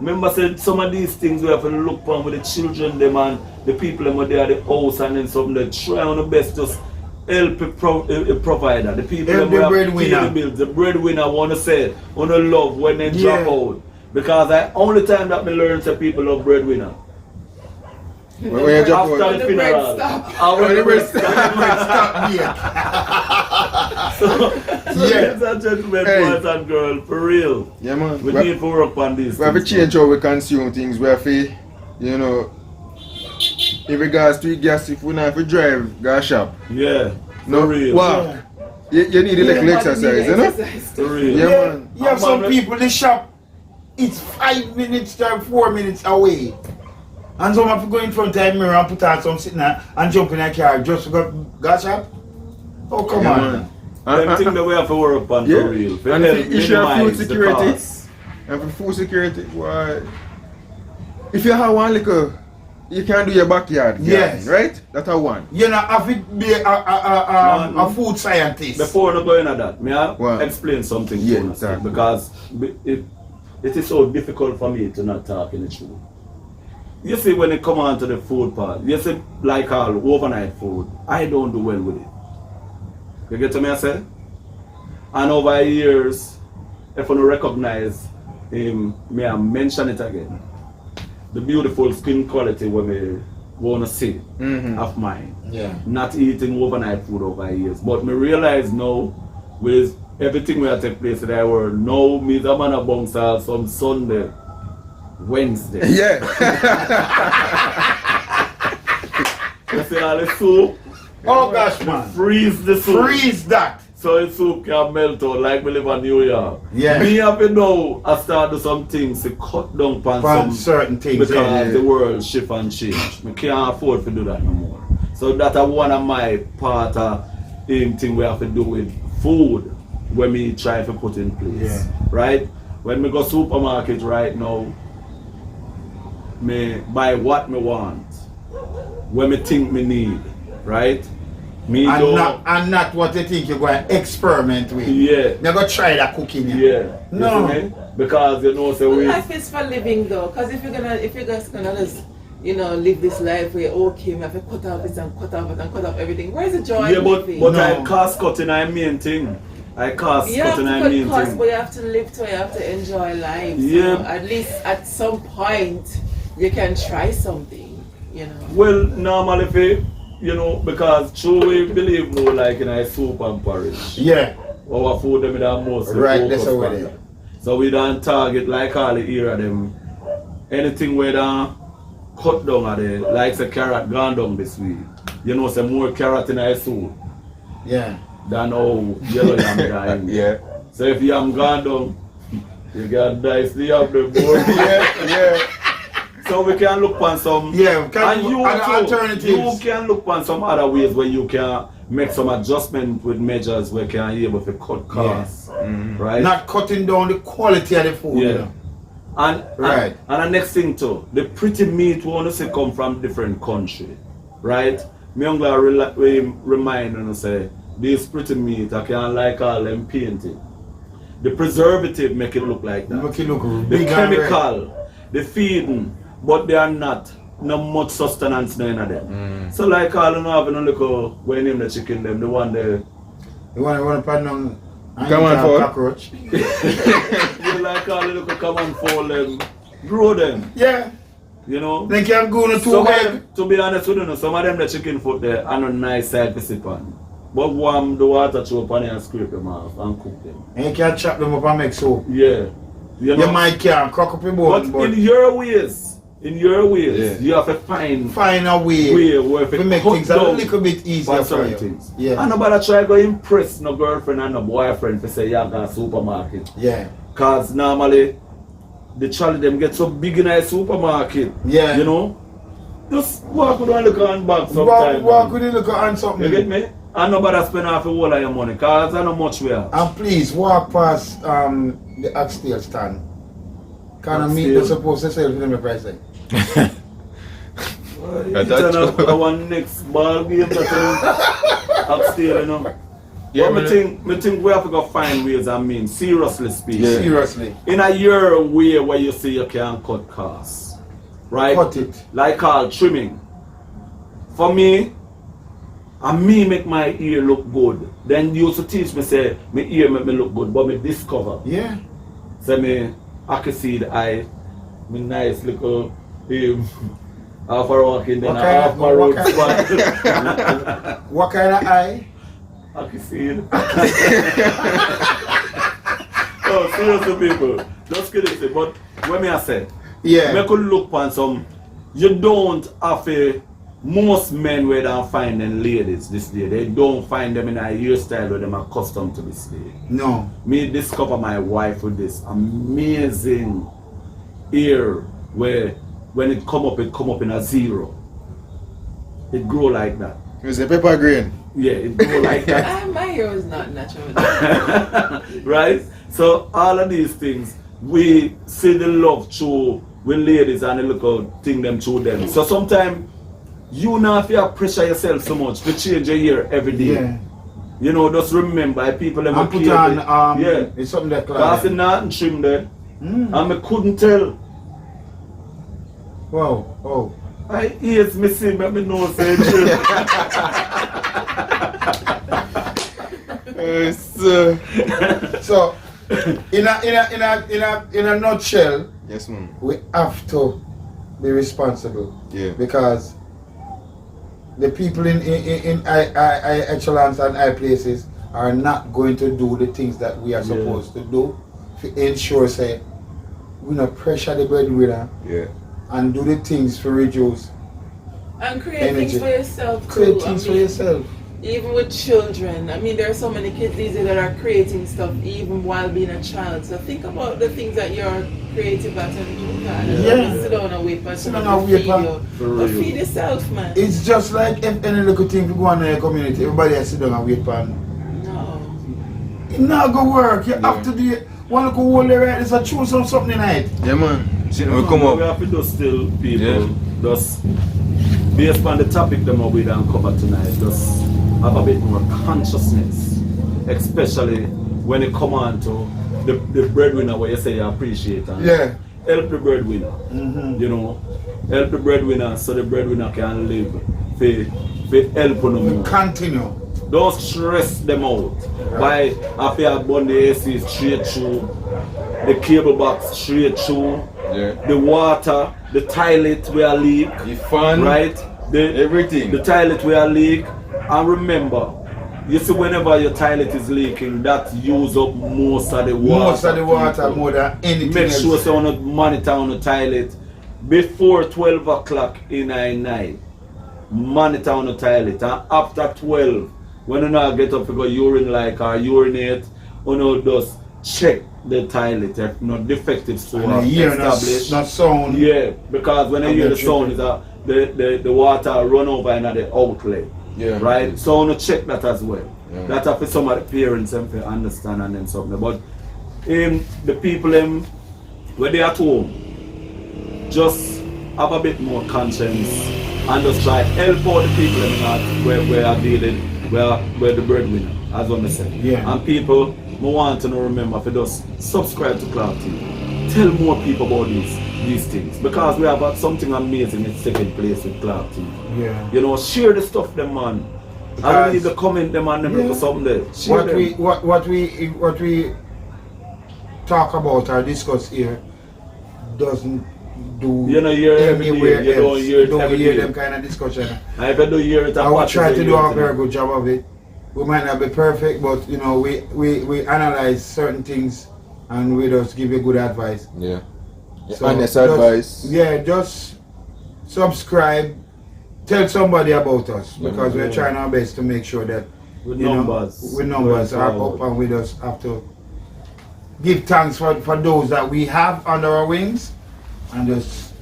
Remember said some of these things we have to look upon with the children them and the people them are there at the house and then something they try on the best just help a provider. The people Help them the who have breadwinner. pay the bills. The breadwinner wanna say, wanna love when they Yeah. drop out. Because I only time that me learn that people love breadwinner. When you drop After out. the the bread funeral. stop. And when the bread stop. Stop here. So Yeah. ladies and gentlemen, Hey. boys and girls, for real, Yeah, man. we need to work on this. We have to change how we consume things. We have to, you know, in regards to gas, if we not have to drive, go shop. Yeah, No, for real. walk. You need a little Yeah, exercise, you know? For real. Yeah, Yeah, man. you have some people, the shop, it's 5 minutes to 4 minutes away. And some have to go in front of the mirror and put on some sitting there and jump in a car just to go shop. Oh, come Yeah, on. man. Them things that we have to work on Yeah. for real. For And help if the issue of food minimize the security, cost. and for food security, why? If you have one liquor, you can do your backyard. Yes. garden, right? That's a one. You know, have to be a food scientist. Before I go into that, may I Wow. explain something to Yeah, you? exactly. Because it is so difficult for me to not talk in the truth. You see, when it come on to the food part, you see, like all overnight food, I don't do well with it. You get to me, I say? And over the years, if I don't recognize him, may I mention it again. The beautiful skin quality when we want to see of mine. Yeah. Not eating overnight food over the years. But me realize now, with everything that take place in the world, now me the man a bounce out some Sunday, Wednesday. Yeah. You see all the soup? Oh gosh, man. Freeze the soup. Freeze that. So the soup can melt out like we live in New York. Yeah. Me have to know I start do some things to cut down on From some certain things. because Yeah. the world shift and change. We can't afford to do that no more. So that's one of my part of thing we have to do with food when we try to put in place. Yeah. Right? When we go supermarket right now, me buy what me want. When me think me need. Right? Me don't And not what you think you're going to experiment with. yeah. Never try that cooking. Yeah. You No. see me? Because you know so Well, we life is for living though, because if you're just gonna just you know, live this life where okay, we have to cut off this and cut off it and cut off everything. Where's the joy? Yeah, in but living? I cost cutting I main thing. I cost You have cutting to I cut main costs, thing. but you have to live to it, you have to enjoy life. Yeah. So at least at some point you can try something, you know. Well, normally if you know, because true we believe more like in a soup and porridge. Yeah. Our food them are mostly Right, that's focused how on it is. that. So we don't target like all the area them. Anything where they cut down at the like the carrot gone down this week. You know, some more carrot in a soup Yeah. than how yellow yam dying. Yeah. So if yam gone down, you can dice the yam the more. Yeah. So we can look on some Yeah, can and you- you other too, alternatives. you can look on some other ways where you can make some adjustment with measures where you can be able to cut costs. Right? Not cutting down the quality of the food. You yeah. know? And, Right. and the next thing too, the pretty meat we want to say come from different country. Right? Me only remind you say this pretty meat I can like all them painting. The preservative make it look like that. Make it look The big and red. chemical, the feeding, but they are not much sustenance in them. So like all you know having a little when name the chicken them, the one there. You want to pan on Come on, Paul. cockroach? You like all the little common fold them, grow them, Yeah. you know. They can go in a two Some of bag. them, to be honest with you, some of them the chicken foot there are on a nice side to sip on. But warm the water through upon it and scrape them off and cook them. And you can chop them up and make soap. Yeah. You know? You might can crack up your bone, but in your ways, Yeah. you have to find find a way where if to it make cut things a down little bit easier for for certain you. things. Yeah. And nobody try to impress no girlfriend and no boyfriend to say you have a supermarket. Yeah. Cause normally the child them get so big in a supermarket. Yeah. You know? Just walk with one look on back sometimes. Walk with a look on something. You get me? And nobody spend half a whole of your money cause I know much we have. And please walk past the oxtail stand. Kind of meat Oxtail. they're supposed to sell for them the price tag. It's our next ball game that upstairs, you know. Yeah, But me think we have to go find ways, I mean, seriously speaking. Yeah. Seriously. In a year way where you say you can cut costs. Right? Cut it. Like all trimming. For me, and me make my ear look good. Then you used to teach me say my ear make me look good, but me discover. Yeah. Say me I can see the eye, me nice little half a walking then What half kind a of- road what spot. What kind of eye? I can see it. Oh, seriously people, just kidding. But when me I say, Yeah. me could look on some, you don't have a, most men where they find them ladies this day, they don't find them in a hairstyle where them are accustomed to this day. No. Me discover my wife with this amazing ear where when it come up in a zero. It grow like that. It's a pepper green. Yeah, it grow like that. My hair is not natural. Right? So all of these things, we see the love through with ladies and the little thing them through them. So sometimes you not have to pressure yourself so much to change your hair every day. Yeah. You know, just remember people them And put care on with- yeah. it's something that Cause cloud. it not trim there. Mm. And I couldn't tell. Wow. Oh. I ears missing, let me know say trim. So in a nutshell, Yes, man. we have to be responsible. Yeah. Because the people in high echelons and high places are not going to do the things that we are supposed to do to ensure say we not pressure the breadwinner Yeah. and do the things to reduce. And create Energy. things for yourself too. Create things I for mean, yourself. Even with children, I mean, there are so many kids these days that are creating stuff even while being a child. So think about the things that you're creative at and do that. Yeah. Sit down and wait for Sit someone down and to wait feed for- you. For But real. feed yourself, man. It's just like if any little thing to go on in the community, everybody has to sit down and wait for it. No. It not go work. You have to do it. One look hold there right, it's a choose on something tonight. Yeah, man. See, we We come up. have to just still people, Yeah. just based on the topic them we don't cover tonight, just have a bit more consciousness, especially when it come on to the breadwinner where you say you appreciate and Yeah. help the breadwinner. You know, help the breadwinner so the breadwinner can live. For help on them. Continue. Don't stress them out. By after you burn the AC straight through, the cable box straight through, the water, the toilet where leak, the fan, right? Everything. The toilet where leak. And remember, you see whenever your toilet is leaking, that use up most of the water. Most of the water more than anything Make else. sure you want to monitor on the toilet before 12 o'clock in the night. Monitor on the toilet. And after 12, when you not get up to go urine like or urinate, you know, just check the toilet. If not defective source established. Not sound. Yeah, because when you hear the sound, the water run over in the outlet. Yeah. Right? So I want to check that as well. Yeah. That for some of the parents and to understand and then something. But the people when they at home, just have a bit more conscience and just try help out the people where are dealing, where the breadwinner, as I said. Yeah. And people want to remember if you just subscribe to Clark TV. Tell more people about these things. Because we have something amazing in second place with Clark TV. Yeah. You know, share the stuff them man. I don't need to comment them and them look something there. Share them. What we talk about or discuss here doesn't do you know, hear anywhere you else. You don't hear them kind of discussion. And if you do hear it, I will try to do a very good job of it. We might not be perfect, but you know, we analyze certain things and we just give you good advice. Yeah. So Honest advice. Yeah, just subscribe. Tell somebody about us because we're trying our best to make sure that with numbers are up, and we just have to give thanks for those that we have under our wings and just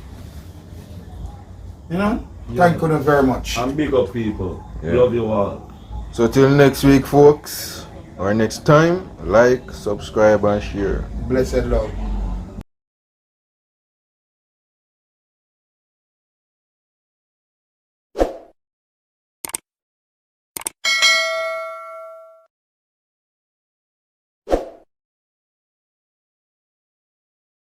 thank you very much. And big up people. Yeah. Love you all. So till next week, folks, or next time, like, subscribe and share. Blessed love.